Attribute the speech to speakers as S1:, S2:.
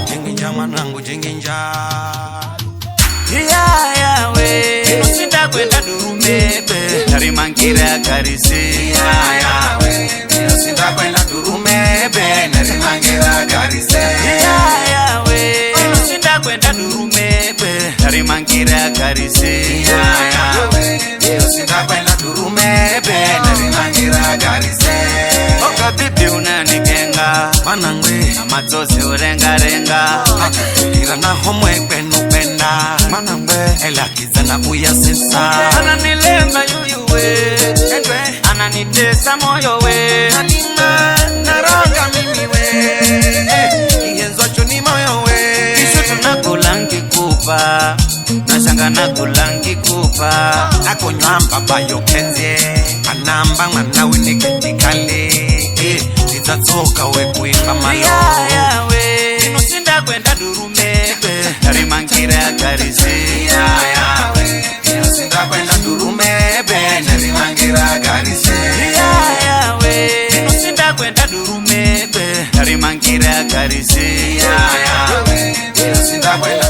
S1: jinginja manangu jinginja ya we inusinda kwenda durumebe narimangira garisi ya we inusinda kwenda durumebe narimangira garisi ya we inusinda kwenda durumebe narimangira garisi ya we inusinda kwenda durumebe narimangira garisi oka bibi unanikenga manangwe amatsozi urenga ira na homwe kwenu kwenda manangwe elakizana uyasesa ananilemba yuyuwe endwe ananitesa moyo we anima naronga mimi we kiyenzo choni moyo we kisho tunakulangi kupa nashanga nakulangi kupa akonywa mbaba yokenze anamba mwana winiketikale nitatoka we kuimba malo ya we inusinda kwenda durumebe narimangira garisi ya we inusinda kwenda durumebe narimangira garisi ya we inusinda kwenda durumebe narimangira garisi ya we inusinda kwenda